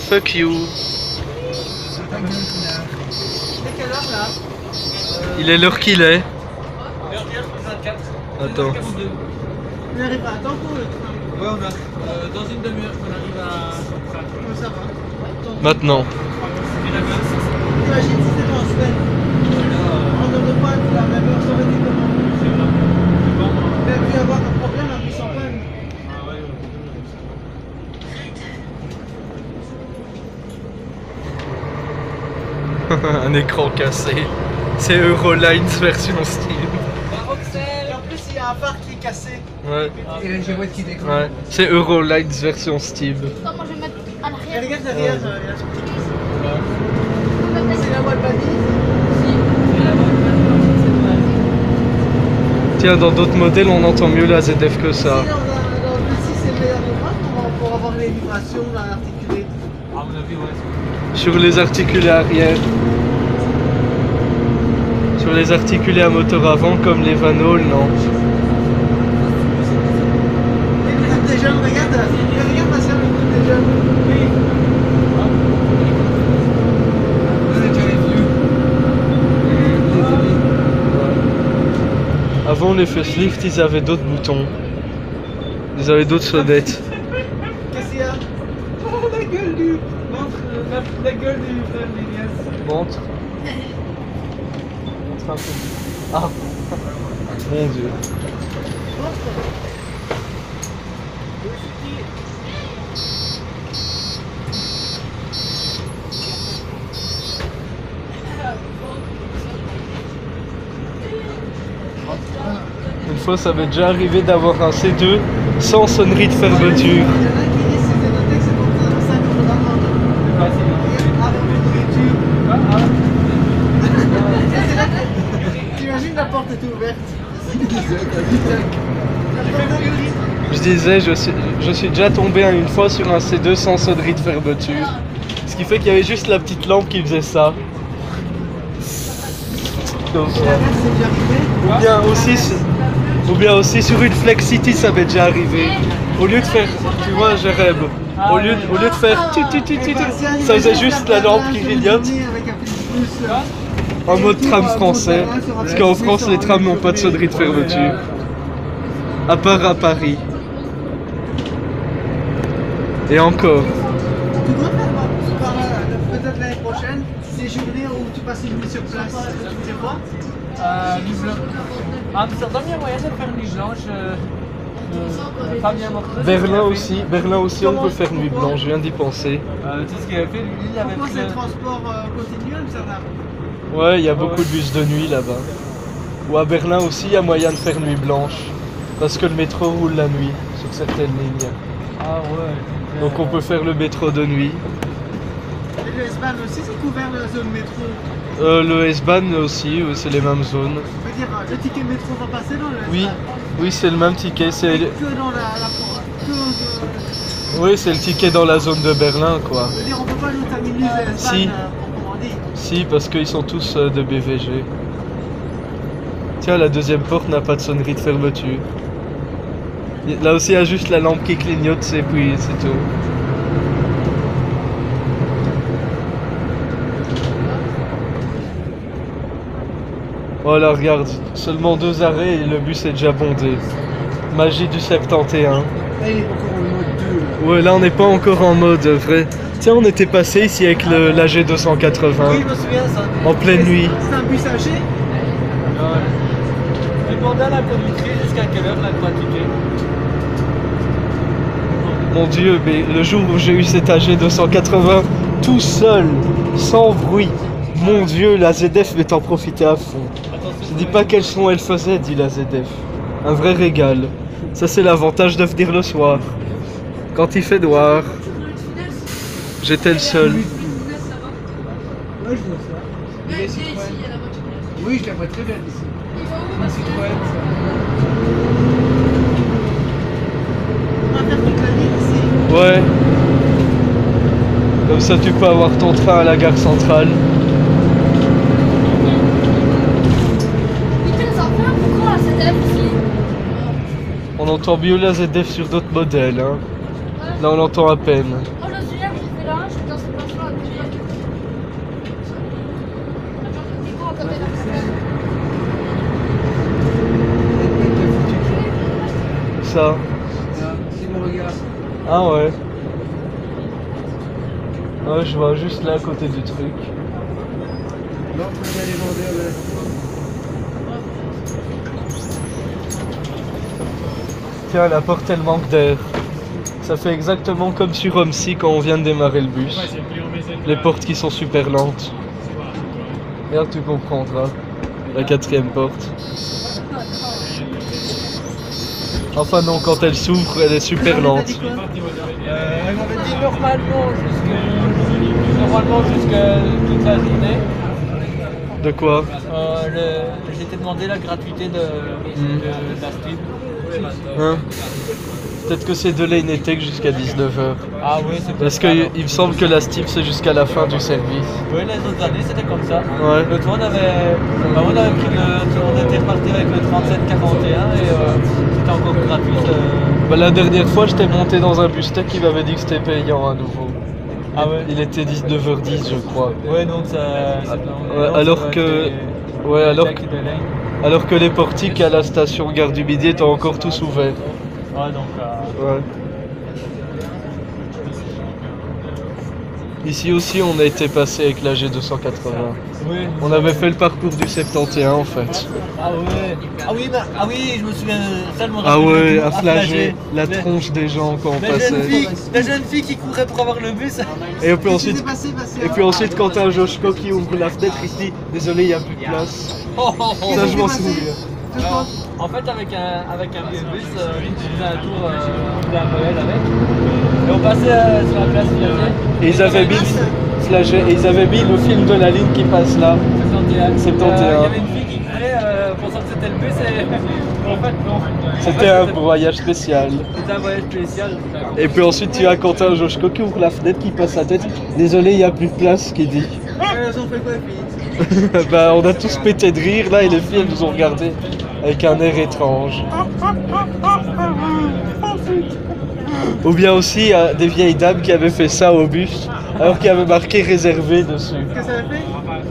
fuck you. C'est quelle heure là? Il est l'heure qu'il est. L'heure d'hier, 24. Attends. On arrive à temps pour le train. Ouais, on a. Dans une demi-heure qu'on arrive à. Comment ça va? Maintenant. Imagine si c'était en semaine. On ne peut pas être la même heure, ça aurait été comment? Il a pu avoir un problème avec son panne. Un écran cassé. C'est Eurolines version Steam. Et en plus, il y a un phare qui est cassé. Ouais. Et la girouette qui décolle. Ouais. C'est Eurolines version Steam. Attends, moi je vais mettre à Et l'arrière. regarde derrière, il y a la c'est la Walbanie. Tiens, dans d'autres modèles, on entend mieux la ZF que ça. Dans le 6, c'est le meilleur endroit pour avoir les vibrations articulées. À mon avis, ouais. Sur les articulés arrière. Sur les articulés à moteur avant, comme les Vanol, non. Et le groupe des jeunes, regarde ma soeur, le groupe des jeunes. Oui. Vous êtes déjà les vieux. Avant les facelift, ils avaient d'autres boutons. Ils avaient d'autres sonnettes. Qu'est-ce qu'il y a? Oh, la gueule du... Montre la gueule du frère Lélias. Montre. Montre un peu. Ah. Mon Dieu. Une fois, ça m'est déjà arrivé d'avoir un C2 sans sonnerie de fermeture. Il y en a qui disent que c'était noté que c'est pour 5 euros d'amende. Avec une nourriture. T'imagines la porte est ouverte. Je disais, je suis déjà tombé une fois sur un C2 sans sonnerie de fermeture. Ce qui fait qu'il y avait juste la petite lampe qui faisait ça. Comme ça. Ou bien aussi sur une Flex City, ça m'est déjà arrivé. Au lieu de faire, tu vois, Jérém, au lieu de faire ça faisait juste la lampe qui clignote. En mode tram français. Parce qu'en France, les trams n'ont pas de sonnerie de fermeture. À part à Paris. Et encore. Tu dois faire peut-être l'année prochaine, ces journées où tu passes une nuit sur place. Tu sais quoi? Nuit blanche. À Amsterdam, il y a moyen de faire une nuit blanche. Fabien Mortel. Berlin aussi, on peut faire nuit blanche, je viens d'y penser. Tu sais ce qu'il avait fait, lui, il avait Pourquoi pris c'est le transport continu à Amsterdam? Ouais, il y a beaucoup de bus de nuit là-bas. Ou à Berlin aussi, il y a moyen de faire nuit blanche. Parce que le métro roule la nuit sur certaines lignes. Ah ouais. Donc on peut faire le métro de nuit. Et le S-Bahn aussi, c'est couvert de la zone métro. Le S-Bahn aussi, c'est les mêmes zones. Je veux dire, le ticket métro va passer dans le S-Bahn. Oui, c'est le même ticket. Que dans Oui, c'est le ticket dans la zone de Berlin, quoi. Je veux dire, on peut pas nous terminer le S-Bahn Si. proprement dit. Si, parce qu'ils sont tous de BVG. Tiens, la deuxième porte n'a pas de sonnerie de fermeture. Là aussi, il y a juste la lampe qui clignote, et puis c'est tout. Voilà, regarde, seulement 2 arrêts et le bus est déjà bondé. Magie du 71. Là, il est encore en mode 2. Ouais, là on n'est pas encore en mode vrai. Tiens, on était passé ici avec l'AG 280. Oui, je me souviens ça. En pleine nuit. C'est un bus âgé? J'ai demandé à la conductrice jusqu'à quelle heure elle pratiquait. Mon Dieu, mais le jour où j'ai eu cet AG 280 tout seul, sans bruit, mon Dieu, la ZF m'est en profité à fond. Je dis pas quel son elle faisait, dit la ZF. Un vrai régal. Ça c'est l'avantage de venir le soir. Quand il fait noir, j'étais le seul. Oui, je vois ça. Il est Citroën. Oui, je la vois très bien ici. Une Citroën, ça. On va faire toute la ville ici. Ouais. Comme ça tu peux avoir ton train à la gare centrale. Putain, ça fait pourquoi cette F ici? On entend mieux la ZF sur d'autres modèles. Hein. Là on l'entend à peine. Oh, le celui-là que j'ai fait là, je suis dans ce place-là. Dis-moi quand elle a fait Ça. C'est mon regard. Ah ouais. Ouais, je vois juste là à côté du truc. Non, je vais aller demander Tiens, la porte elle manque d'air. Ça fait exactement comme sur Homsy quand on vient de démarrer le bus. Les portes qui sont super lentes. Regarde, tu comprendras. La quatrième porte. Enfin non, quand elle s'ouvre, elle est super lente. Elle m'avait dit normalement jusqu'à toute la journée. De quoi? J'ai été demandé la gratuité de la Steam. Hein? Peut-être que ces deux-là ils n'étaient que jusqu'à 19h. Ah oui, c'est Parce qu'il me semble que la Steam c'est jusqu'à la fin du service. Oui, les autres années c'était comme ça. Ouais. L'autre fois on avait pris on était reparti avec le 3741 et c'était encore gratuit. Bah, la dernière fois j'étais monté dans un bus tech qui m'avait dit que c'était payant à nouveau. Ah ouais. Il était 19h10 je crois. Ouais, donc ça. Ouais, alors que les portiques à la station Gare du Midi étaient encore tous ouverts. Ouais, donc. Ouais. Ici aussi on a été passé avec la G280. Oui. On avait fait le parcours du 71 en fait. Ah ouais. Ah oui, je me souviens. Ça me Ah rappelle ouais, le tout, à flager la Les- tronche des gens quand on La jeune, passait. fille, la jeune fille qui courait pour avoir le bus. Et puis Qu'est-ce qui s'est ensuite, passé, quand t'as un Joshko qui ouvre la fenêtre, il se dit désolé, il n'y a plus de place. Ça, je m'en souviens. Alors, en fait, avec un vieux bus, on faisait un tour de la Noël avec. Et on passait sur la place Flagey. Et ils avaient mis le film de la ligne qui passe là. 71. 71. Il y avait une fille qui criait pensant que c'était le bus et en fait non. C'était un voyage spécial. C'était un voyage spécial. Et puis ensuite, tu as Quentin Joshko qui ouvre la fenêtre, qui passe sa tête. Désolé, il n'y a plus de place, qui dit. Elles ont fait quoi, les filles? Bah, on a tous pété de rire là et les filles elles nous ont regardé avec un air étrange. Ou bien aussi, il y a des vieilles dames qui avaient fait ça au bus, alors qu'il y avait marqué réservé dessus. Qu'est-ce que ça a fait?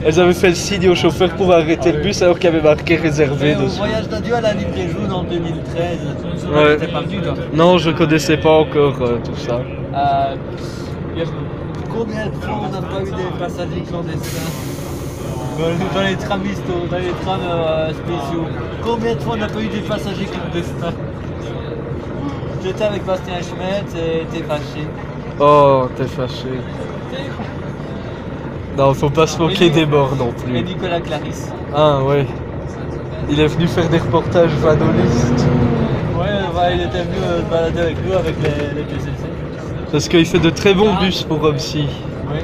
Elles avaient fait le signe au chauffeur pour arrêter le bus, alors qu'il y avait marqué réservé Et au dessus. voyage d'adieu à la Libre Jaune en 2013. Ouais. T'es pas venu toi? Non, je connaissais pas encore tout ça. Il y a combien de fois on n'a pas eu des passagers clandestins dans les trams dans les trams spéciaux? Combien de fois on n'a pas eu des passagers clandestins? J'étais avec Bastien Schmetz et t'es fâché. Oh, t'es fâché. Non, faut pas se moquer des morts non Et plus. Nicolas Clarisse. Ah ouais. Il est venu faire des reportages vanolistes. Ouais, il était venu se balader avec nous avec les PCC. Parce qu'il fait de très bons bus pour Homsy. Oui.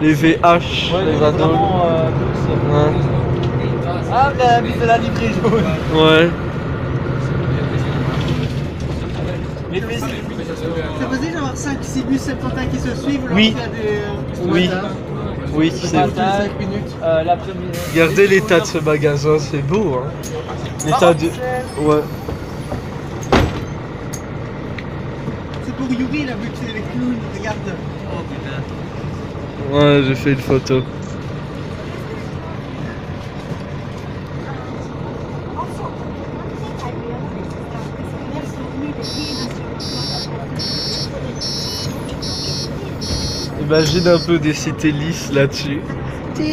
Les VH, Ouais, les Vano. vraiment, Ouais. Ah, mais la bus de la Libre Jaune. Ouais. Les PCC. C'est possible d'avoir 5-6 bus 71 qui se suivent Oui. lorsqu'il y a des... Oui. Oui, Ce c'est. matin, 5 minutes. l'après-midi. Regardez l'état de ce magasin, c'est beau, hein. L'état de. Ouais. C'est pour Yuri, là, vu que c'est les clowns. Regarde. Oh putain. Ouais, j'ai fait une photo. Imagine un peu des cités lisses là-dessus. Ouais.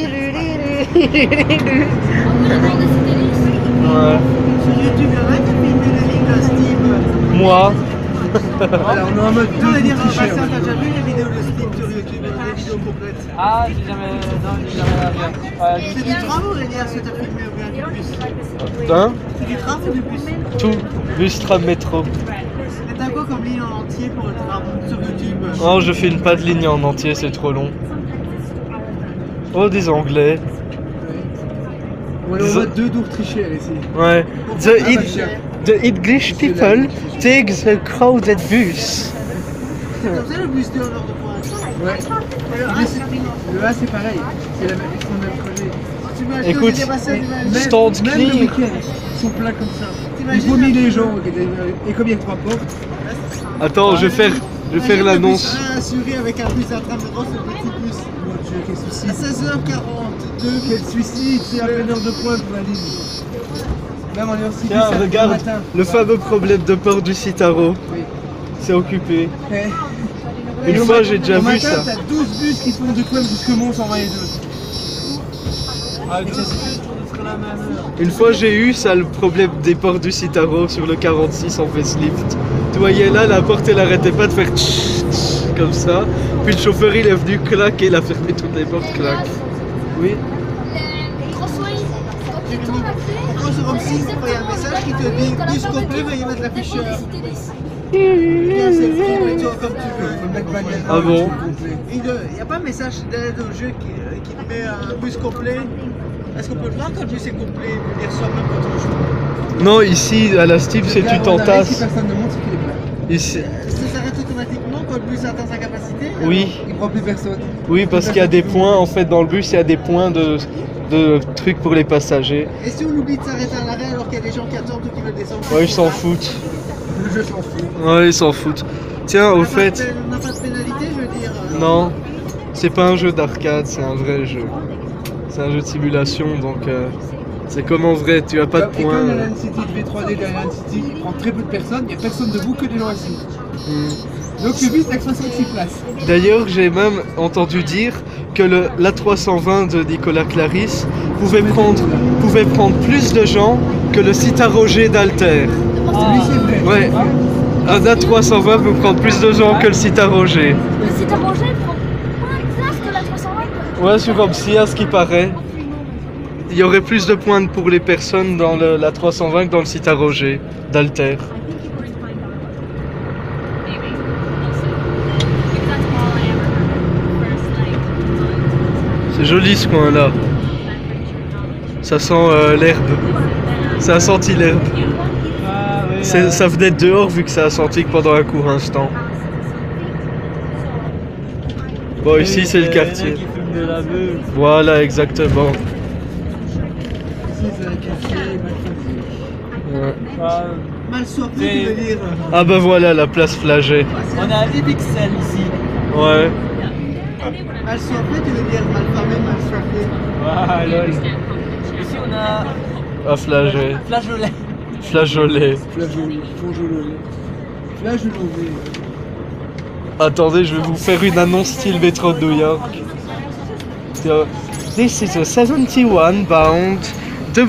Sur YouTube, il y en a qui a filmé les lignes de Steam. Moi. Alors, on est en mode deux. Dire, Bastien, t'as déjà vu les vidéos de Steam sur YouTube, les vidéos complètes? Ah, j'ai jamais rien. C'est du tram ou Rénière, ce que t'as filmé ou bien du bus? Hein? C'est du tram ou du bus? Tout. Bus, tram, métro. Et t'as quoi comme ligne en entier pour le tram sur YouTube? Oh, je filme pas de ligne en entier, c'est trop long. Oh, des Anglais. On est en mode deux d'Autrichiens ici. Ouais. The English people take the crowded bus. C'est comme ça le bus de Nord de Pointe. Ouais. Le A c'est pareil. C'est le même projet. Écoute, stand même clear. le week-end, ils sont pleins comme ça. Ils vomissent les gens. Et comme il y a 3 portes. Attends, je vais faire Je vais faire l'annonce. Assuré avec un bus intramuros, le petit bus. Mon Dieu, quel suicide. À 16h42. Quel suicide, c'est à peine heure de pointe pour la ligne. Même en heure 6 Tiens, regarde, le fameux problème de port du Citaro. Oui. C'est occupé. Eh. Une fois, j'ai déjà Au vu matin, ça. t'as 12 bus qui font de Quem jusque Mons en 22. Ah, tu sais, c'est toujours de la même heure. Une fois, j'ai eu ça, le problème des portes du Citaro sur le 46 en facelift. Tu voyais là, la porte, elle arrêtait pas de faire tch, tch, comme ça. Puis le chauffeur, il est venu clac et il a fermé toutes les portes, clac. Oui. Les crossways, quand tu tournes la clé, Pourquoi sur Rome 6, il y a un message qui te dit bus complet, veuillez mettre l'afficheur. Bien, c'est bon, et toi comme tu veux. Faut le mettre bagnole. Ah bon? Il n'y a pas un message d'aide au jeu qui te met un bus complet. Est-ce qu'on peut le voir quand le bus est complet? Il reçoit même quand on joue. Non, ici, à la Steam, c'est tu Si t'entasses. personne ne monte, c'est qu'il est plein. Ici. Ça s'arrête automatiquement quand le bus atteint sa capacité? Oui, Il prend plus personne. oui, parce qu'il y a des points, en fait, dans le bus, il y a des points de trucs pour les passagers. Et si on oublie de s'arrêter à l'arrêt alors qu'il y a des gens qui attendent ou qui veulent descendre? Ouais, ils s'en foutent. Le jeu s'en fout. Ouais, ils s'en foutent. Tiens, au fait, On n'a pas de pénalité, je veux dire. non, c'est pas un jeu d'arcade, c'est un vrai jeu. C'est un jeu de simulation, donc c'est comme en vrai, tu as pas de Et points. comme le Land City de V3D derrière Land City, il prend très peu de personnes, il n'y a personne debout que des gens assis. Donc le bus n'a que 66 places. D'ailleurs, j'ai même entendu dire que l'A320 de Nicolas Clarisse pouvait prendre plus de gens que le Citaro G d'Alter. Oui, c'est vrai. Ouais, un A320 peut prendre plus de gens que le Citaro G. le site arrangé prend moins de place que la 320. Ouais, sur Omsi, à ce qui paraît. Il y aurait plus de points pour les personnes dans la 320 que dans le Citaro G d'Alter. C'est joli ce coin-là. Ça sent l'herbe. Ça a senti l'herbe. Ah, oui, Ça venait de dehors vu que ça a senti que pendant un court instant. Bon, ici c'est le quartier. Qui fument de la meule. Voilà, exactement. Ici, c'est un quartier mal choisi. Ouais. Ah, Mal soifé, tu veux dire. Ah bah voilà la place Flagey. on a des pixels ici. Ouais. Mal soifé, tu veux dire mal famé, mal soifé. Ah, lol. Ici on a À Flagey. flageolet. Flageolet. Flageolet, Flageolet. Flageolet. Attendez, je vais vous faire une annonce style métro de New York. This is a 71 bound de